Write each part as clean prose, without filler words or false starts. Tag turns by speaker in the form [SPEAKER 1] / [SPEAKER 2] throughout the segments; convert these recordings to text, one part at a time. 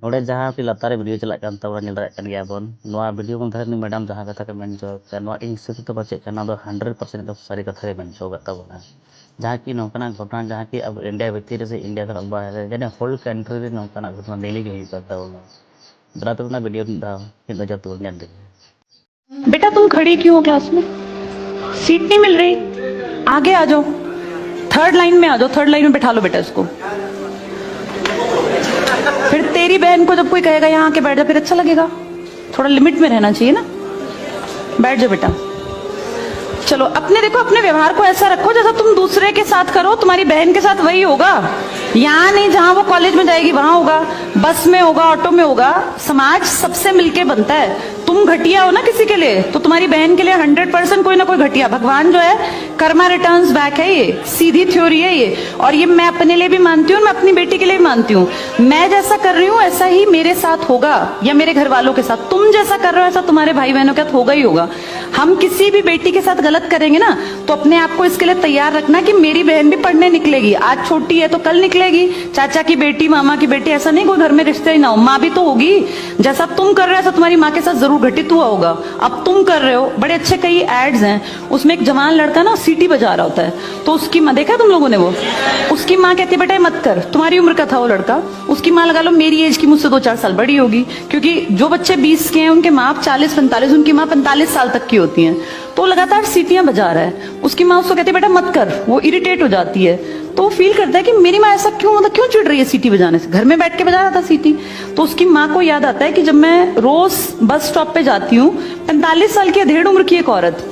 [SPEAKER 1] नोड़े जहाँ की लतारे वीडियो चला कान तब नेल दाड़े कान गया बोन नोआ वीडियो को धर मैडम जहाँ कथा के मेन जो नोआ इन से तो बचे काना दो 100% तो सारी कथा के मेन जो गता बोना जहाँ की नौकना घटना जहाँ की अब इंडिया भीतर से इंडिया का अब जने होल कंट्री रे नौकना घटना डेली के करता बोना दरा तो ना वीडियो दा इन जो तो नेल दे
[SPEAKER 2] बेटा तुम खड़ी क्यों हो क्लास में? सीट नहीं मिल रही? आगे आ जाओ, थर्ड लाइन में आ जाओ, थर्ड लाइन में बैठा लो बेटा इसको। फिर तेरी बहन को जब कोई कहेगा यहाँ आके बैठ जा, फिर अच्छा लगेगा? थोड़ा लिमिट में रहना चाहिए ना। बैठ जाओ बेटा। चलो अपने देखो, अपने व्यवहार को ऐसा रखो जैसा तुम दूसरे के साथ करो, तुम्हारी बहन के साथ वही होगा। यहाँ नहीं, जहां वो कॉलेज में जाएगी वहां होगा, बस में होगा, ऑटो में होगा। समाज सबसे मिलके बनता है। तुम घटिया हो ना किसी के लिए, तो तुम्हारी बहन के लिए 100% कोई ना कोई घटिया। भगवान जो है कर्मा रिटर्न्स बैक है, ये सीधी थ्योरी है ये। और ये मैं अपने लिए भी मानती हूँ, मैं अपनी बेटी के लिए भी मानती हूँ। मैं जैसा कर रही हूँ ऐसा ही मेरे साथ होगा, या मेरे घर वालों के साथ। तुम जैसा कर रहे हो ऐसा तुम्हारे भाई बहनों के साथ होगा ही होगा। हम किसी भी बेटी के साथ गलत करेंगे ना, तो अपने आप को इसके लिए तैयार रखना कि मेरी बहन भी पढ़ने निकलेगी। आज छोटी है तो कल निकलेगी। चाचा की बेटी, मामा की बेटी, ऐसा नहीं कोई घर में रिश्ते ही ना हो। माँ भी तो होगी। जैसा तुम कर रहे हो ऐसा तुम्हारी माँ के साथ जरूर घटित हुआ होगा। अब तुम कर रहे हो। बड़े अच्छे कई एड्स हैं, उसमें एक जवान लड़का ना सीटी बजा रहा होता है, तो उसकी माँ, देखा तुम लोगों ने वो, उसकी माँ कहती है बेटा मत कर। तुम्हारी उम्र का था वो लड़का, उसकी माँ लगा लो मेरी एज की मुझसे 2-4 साल बड़ी होगी, क्योंकि जो बच्चे 20 के हैं उनके माँ 40-45, उनकी माँ 45 साल तक की होती है। तो लगातार सीटियां बजा रहा है। उसकी माँ उसको कहती है बेटा मत कर, वो इरिटेट हो जाती है। तो फील करता है कि मेरी माँ ऐसा क्यों, मतलब क्यों चिढ़ रही है सीटी बजाने से, घर में बैठ के बजा रहा था सीटी। तो उसकी माँ को याद आता है कि जब मैं रोज बस स्टॉप पे जाती हूँ, 45 साल की अधेड़ उम्र की एक औरत,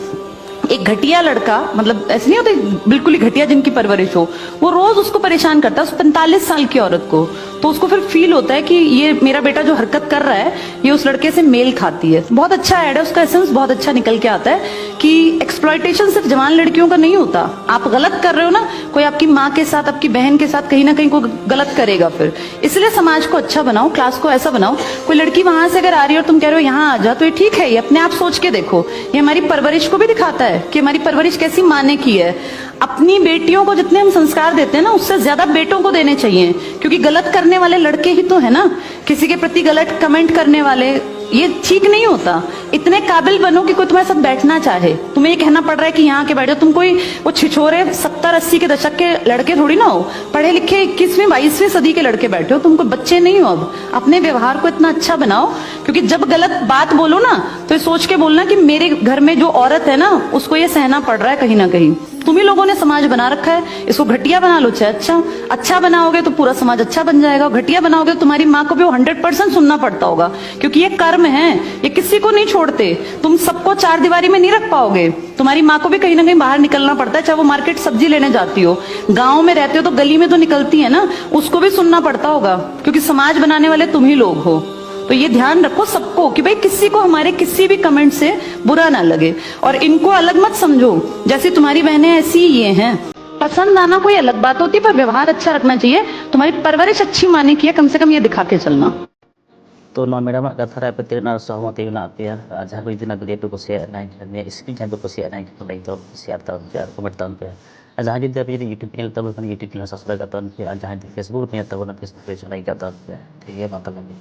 [SPEAKER 2] एक घटिया लड़का, मतलब ऐसे नहीं होते बिल्कुल ही घटिया जिनकी परवरिश हो, वो रोज उसको परेशान करता है, उस 45 साल की औरत को। तो उसको फिर फील होता है कि ये मेरा बेटा जो हरकत कर रहा है ये उस लड़के से मेल खाती है। बहुत अच्छा ऐड है, उसका एसेंस बहुत अच्छा निकल के आता है कि एक्सप्लॉयटेशन सिर्फ जवान लड़कियों का नहीं होता। आप गलत कर रहे हो ना, कोई आपकी माँ के साथ, आपकी बहन के साथ कहीं ना कहीं कोई गलत करेगा फिर। इसलिए समाज को अच्छा बनाओ, क्लास को ऐसा बनाओ, कोई लड़की वहां से अगर आ रही है और तुम कह रहे हो यहाँ आ जा, तो ये ठीक है। ये अपने आप सोच के देखो, ये हमारी परवरिश को भी दिखाता है कि हमारी परवरिश कैसी माँ ने की है। अपनी बेटियों को जितने हम संस्कार देते हैं ना, उससे ज्यादा बेटों को देने चाहिए, क्योंकि गलत करने वाले लड़के ही तो है ना, किसी के प्रति गलत कमेंट करने वाले। ये ठीक नहीं होता। इतने काबिल बनो कि कोई तुम्हारे साथ बैठना चाहे। तुम्हें ये कहना पड़ रहा है कि यहाँ के बैठो, तुम कोई वो छिछोरे 70-80 के दशक के लड़के थोड़ी ना हो, पढ़े लिखे 21वीं-22वीं सदी के लड़के बैठे हो। तुम कोई बच्चे नहीं हो। अब अपने व्यवहार को इतना अच्छा बनाओ, क्योंकि जब गलत बात बोलो ना तो ये सोच के बोलना कि मेरे घर में जो औरत है ना उसको ये सहना पड़ रहा है कहीं ना कहीं। तुम ही लोगों ने समाज बना रखा है, इसको घटिया बना लो चाहे अच्छा बनाओगे तो पूरा समाज अच्छा बन जाएगा। घटिया बनाओगे तो तुम्हारी माँ को भी वो 100% सुनना पड़ता होगा, क्योंकि ये कर्म है, ये किसी को नहीं छोड़ते। तुम सबको चार दीवारी में नहीं रख पाओगे। तुम्हारी माँ को भी कहीं ना कहीं बाहर निकलना पड़ता है, चाहे वो मार्केट सब्जी लेने जाती हो, गाँव में रहते हो तो गली में तो निकलती है ना, उसको भी सुनना पड़ता होगा, क्योंकि समाज बनाने वाले तुम ही लोग हो। तो ये ध्यान रखो सबको कि भाई किसी को हमारे किसी भी कमेंट से बुरा ना लगे, और इनको अलग मत समझो। जैसे तुम्हारी बहनें ऐसी ये हैं। पसंद आना कोई अलग बात होती है, पर व्यवहार अच्छा रखना चाहिए। तुम्हारी परवरिश अच्छी माने की है, कम से कम ये दिखा के चलना।
[SPEAKER 1] तो नौ मैडम कथा रे पे ना सहमति ना पे जहाँ को इतना वीडियो को शेयर ना स्क्रीन टाइम को शेयर ना तो लाइक तो शेयर तो कमेंट तो पे जहाँ जब आप यूट्यूब चैनल तब यूट्यूब चैनल सब्सक्राइब करते हैं, जहाँ फेसबुक में तब फेसबुक पेज लाइक करते हैं। ठीक है, मतलब